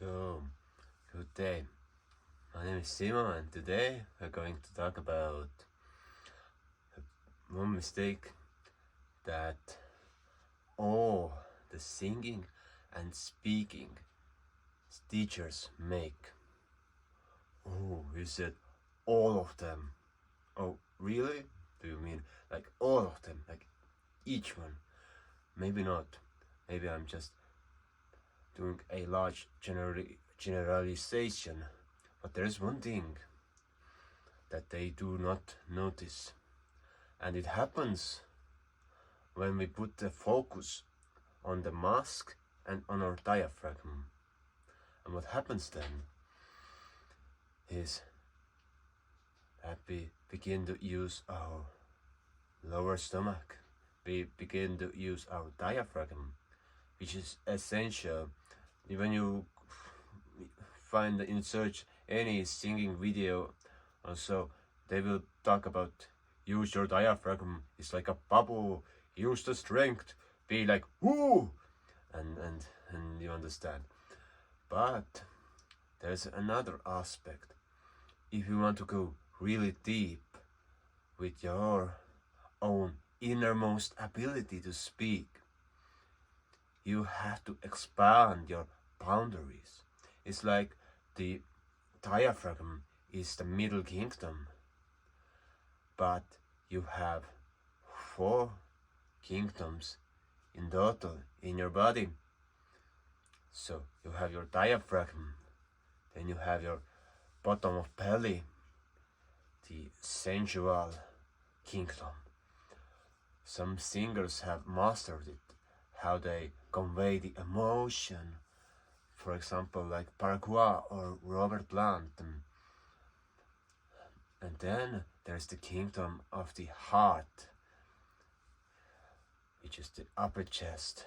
So, good day. My name is Simo, and today we're going to talk about one mistake that all the singing and speaking teachers make. Oh, you said all of them. Oh, really? Do you mean like all of them? Like each one? Maybe not. Maybe I'm just doing a large generalization. But there's one thing that they do not notice, and it happens when we put the focus on the mask and on our diaphragm. And what happens then is that we begin to use our lower stomach. We begin to use our diaphragm, which is essential. When you find in search any singing video or so, they will talk about use your diaphragm. It's like a bubble. Use the strength. Be like whoo, and you understand. But there's another aspect. If you want to go really deep with your own innermost ability to speak, you have to expand your boundaries. It's like the diaphragm is the middle kingdom, but you have 4 kingdoms in total in your body. So you have your diaphragm, then you have your bottom of belly, the sensual kingdom. Some singers have mastered it, how they convey the emotion. For example, like Paraguay or Robert Plant. And then there's the kingdom of the heart, which is the upper chest,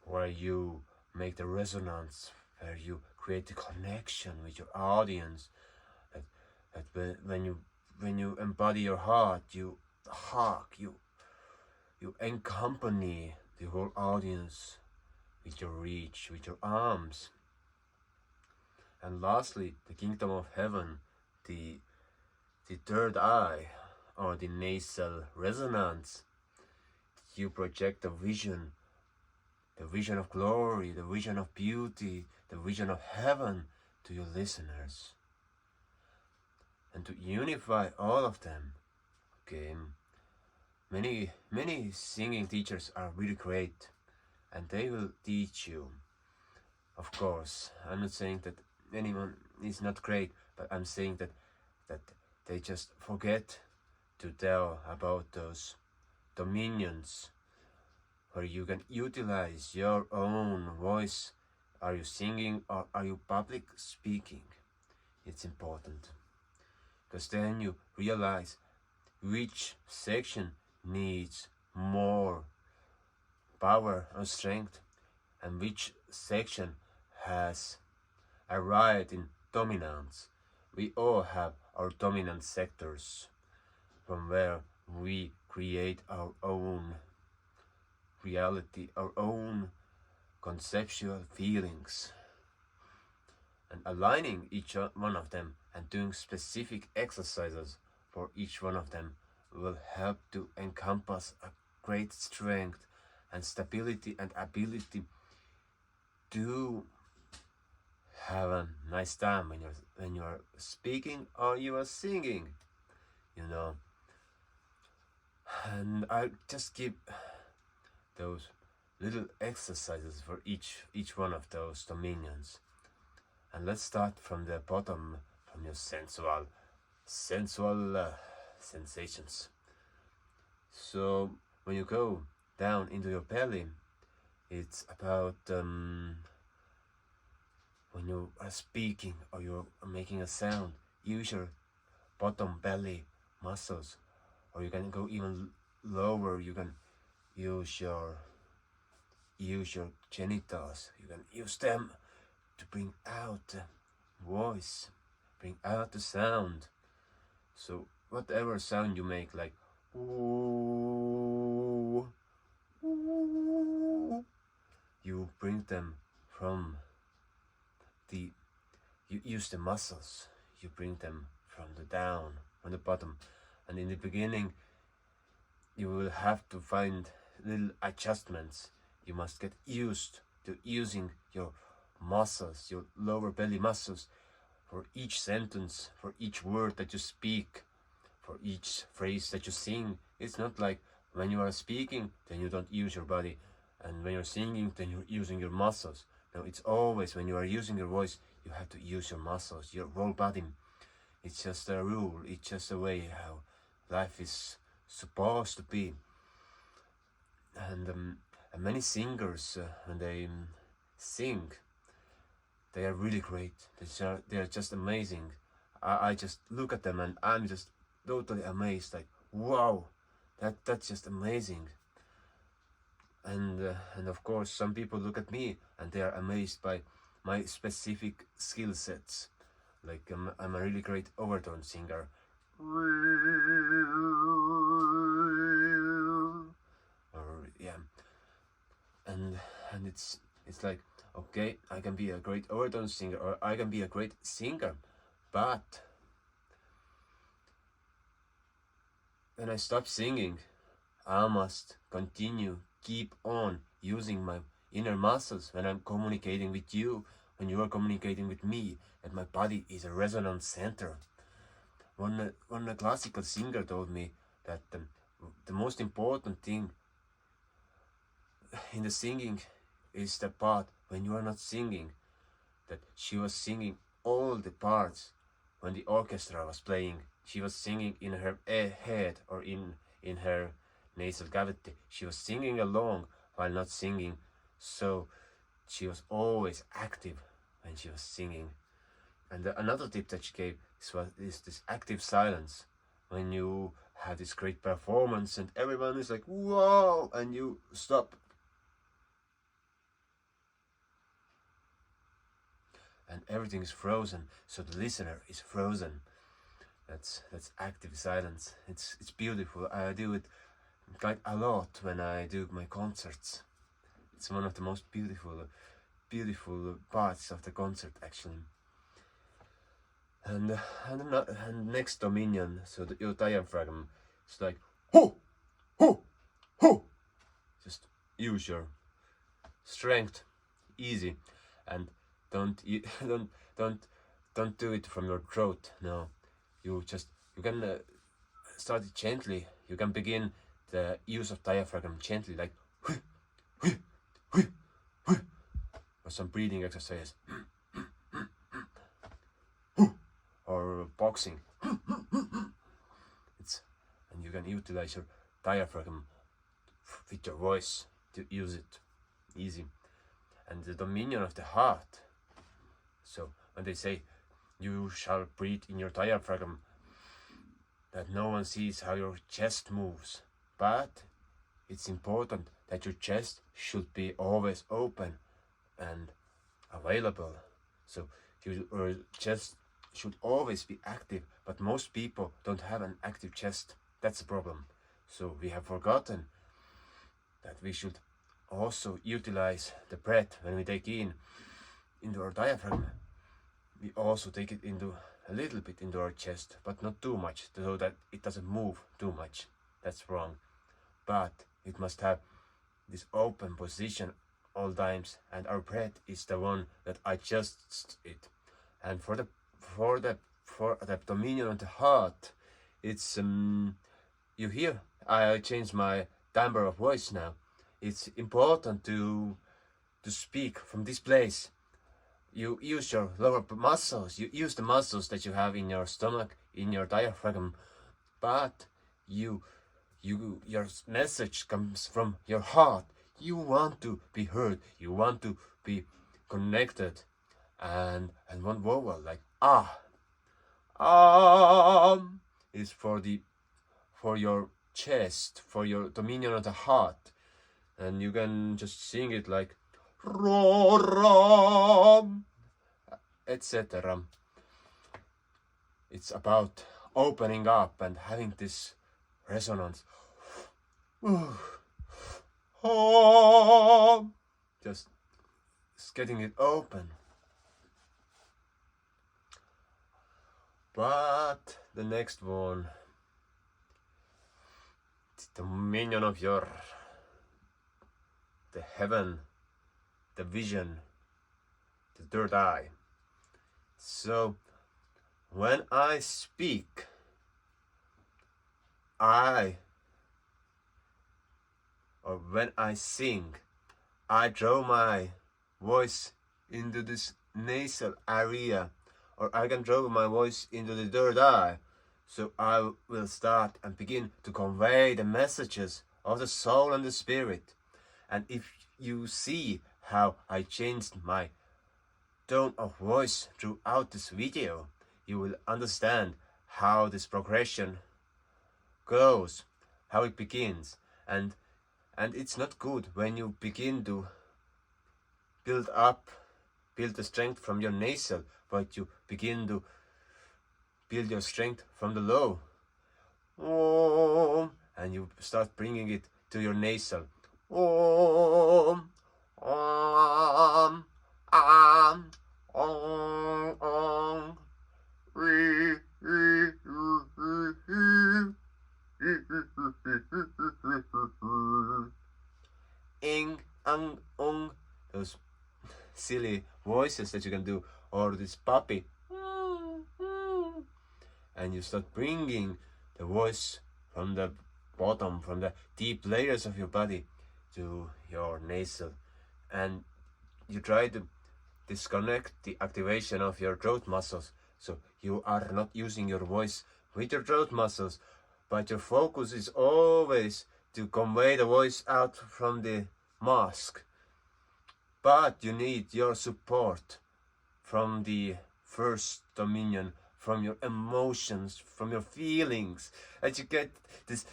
where you make the resonance, where you create the connection with your audience. That when you embody your heart, you hug, you accompany the whole audience with your reach, with your arms. And lastly, the kingdom of heaven, the third eye, or the nasal resonance. You project the vision of glory, the vision of beauty, the vision of heaven to your listeners. And to unify all of them, okay, many singing teachers are really great, and they will teach you. Of course, I'm not saying that anyone is not great, but I'm saying that they just forget to tell about those dominions where you can utilize your own voice. Are you singing or are you public speaking? It's important, because then you realize which section needs more power or strength and which section has arrived in dominance. We all have our dominant sectors from where we create our own reality, our own conceptual feelings. And aligning each one of them and doing specific exercises for each one of them will help to encompass a great strength and stability and ability to have a nice time when you are speaking or you are singing, And I just give those little exercises for each one of those dominions. And let's start from the bottom, from your sensual sensations. So when you go down into your belly, it's about when you are speaking or you're making a sound, use your bottom belly muscles, or you can go even lower. You can use your genitals. You can use them to bring out the voice, bring out the sound. So whatever sound you make, like ooh, ooh, you bring them from you use the muscles, you bring them from the down, from the bottom, and in the beginning you will have to find little adjustments. You must get used to using your muscles, your lower belly muscles, for each sentence, for each word that you speak, for each phrase that you sing. It's not like when you are speaking, then you don't use your body, and when you're singing, then you're using your muscles. No, it's always when you are using your voice, you have to use your muscles, your whole body. It's just a rule, it's just a way how life is supposed to be. And many singers, when they sing, they are really great. They are just amazing. I just look at them and I'm just totally amazed. Like, wow, that's just amazing. And of course, some people look at me and they are amazed by my specific skill sets. Like I'm a really great overtone singer. Or yeah, and it's like, okay, I can be a great overtone singer, or I can be a great singer, but when I stop singing, I must continue, keep on using my inner muscles when I'm communicating with you, when you are communicating with me, and my body is a resonance center. One classical singer told me that the most important thing in the singing is the part when you are not singing, that she was singing all the parts when the orchestra was playing. She was singing in her head or in her nasal cavity. She was singing along while not singing, so she was always active when she was singing. And another tip that she gave is this active silence. When you have this great performance and everyone is like, whoa, and you stop. And everything is frozen, so the listener is frozen. That's active silence. It's beautiful. I do it quite a lot when I do my concerts. It's one of the most beautiful parts of the concert, actually. And next dominion, so your diaphragm, it's like ho, ho, ho. Just use your strength, easy, and don't do it from your throat. No, you can start it gently. You can begin the use of diaphragm gently, like or some breathing exercise, or boxing. And you can utilize your diaphragm with your voice to use it easy. And the dominion of the heart. So when they say you shall breathe in your diaphragm, that no one sees how your chest moves, but it's important that your chest should be always open and available. So your chest should always be active, but most people don't have an active chest. That's the problem. So we have forgotten that we should also utilize the breath when we take into our diaphragm. We also take it into a little bit into our chest, but not too much, so that it doesn't move too much. That's wrong. But it must have this open position all times, and our breath is the one that adjusts it. And for the dominion of the heart, it's you hear I changed my timbre of voice now. It's important to speak from this place. You use your lower muscles, you use the muscles that you have in your stomach, in your diaphragm, but your message comes from your heart. You want to be heard, you want to be connected, and one vowel like is for your chest, for your dominion of the heart, and you can just sing it like etc. It's about opening up and having this resonance. Just getting it open. But the next one, the dominion of the heaven, the vision, the third eye. So when I speak, when I sing, I draw my voice into this nasal area, or I can draw my voice into the third eye. So I will start and begin to convey the messages of the soul and the spirit. And if you see how I changed my tone of voice throughout this video, you will understand how this progression goes, how it begins. And it's not good when you begin to build the strength from your nasal, but you begin to build your strength from the low. Om, and you start bringing it to your nasal. Om, om, om, om, om, re, re, re, ing, ang, ong, those silly voices that you can do, or this puppy, and you start bringing the voice from the bottom, from the deep layers of your body to your nasal, and you try to disconnect the activation of your throat muscles, so you are not using your voice with your throat muscles, but your focus is always to convey the voice out from the mask. But you need your support from the first dominion, from your emotions, from your feelings, and you get this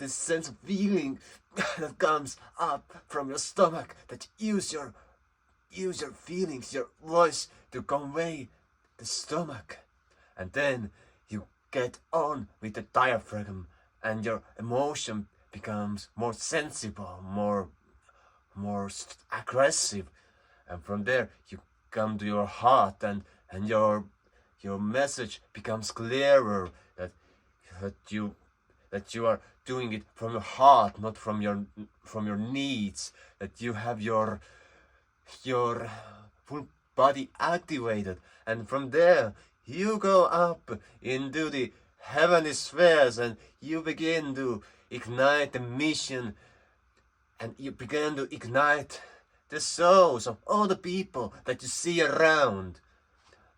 sense of feeling that comes up from your stomach, that you use your feelings, your voice to convey the stomach, and then you get on with the diaphragm, and your emotion becomes more sensible, more aggressive, and from there you come to your heart, and your message becomes clearer, that you are doing it from your heart, not from your needs, that you have your full body activated, and from there you go up into the heavenly spheres, and you begin to ignite the mission, and you begin to ignite the souls of all the people that you see around.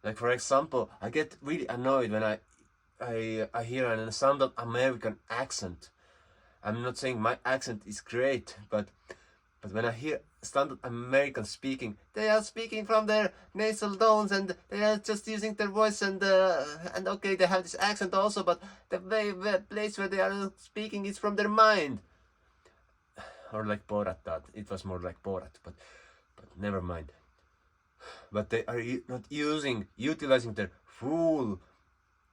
Like, for example, I get really annoyed when I hear an standard American accent. I'm not saying my accent is great, but when I hear standard American speaking, they are speaking from their nasal tones, and they are just using their voice, and okay, they have this accent also, but the place where they are speaking is from their mind. Or like Borat thought. It was more like Borat, but never mind. But they are not utilizing their full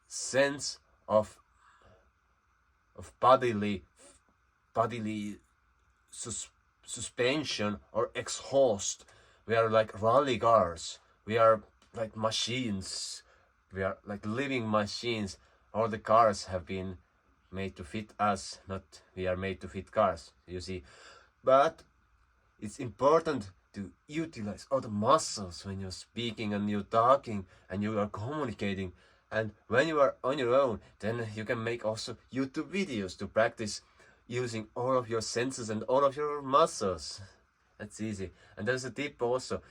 sense of bodily suspension or exhaust. We are like rally cars. We are like machines. We are like living machines. All the cars have been made to fit us, not we are made to fit cars, you see. But it's important to utilize all the muscles when you're speaking and you're talking and you are communicating. And when you are on your own, then you can make also YouTube videos to practice using all of your senses and all of your muscles. That's easy. And there's a tip also.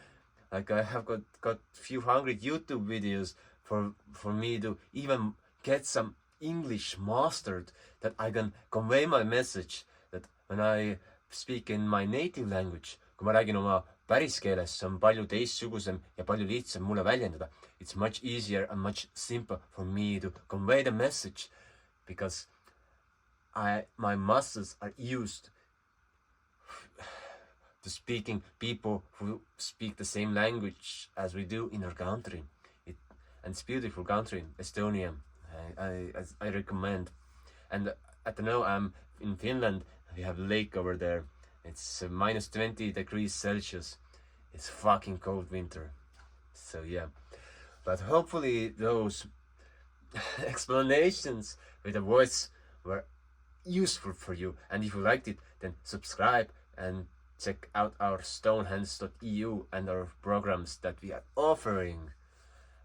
Like, I have got few hundred YouTube videos for me to even get some English mastered, that I can convey my message, that when I speak in my native language, kui ma räägin oma päris keeles, see on palju teistsugusem ja palju lihtsam mulle väljendada. It's much easier and much simpler for me to convey the message, because my muscles are used to speaking people who speak the same language as we do in our country. And it's a beautiful country, Estonia. I recommend. And at the now I'm in Finland. We have a lake over there. It's minus 20 degrees Celsius. It's fucking cold winter. So yeah. But hopefully those explanations with a voice were useful for you. And if you liked it, then subscribe and check out our stonehands.eu and our programs that we are offering.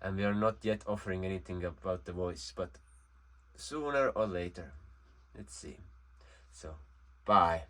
And we are not yet offering anything about the voice, but sooner or later. Let's see. So, bye.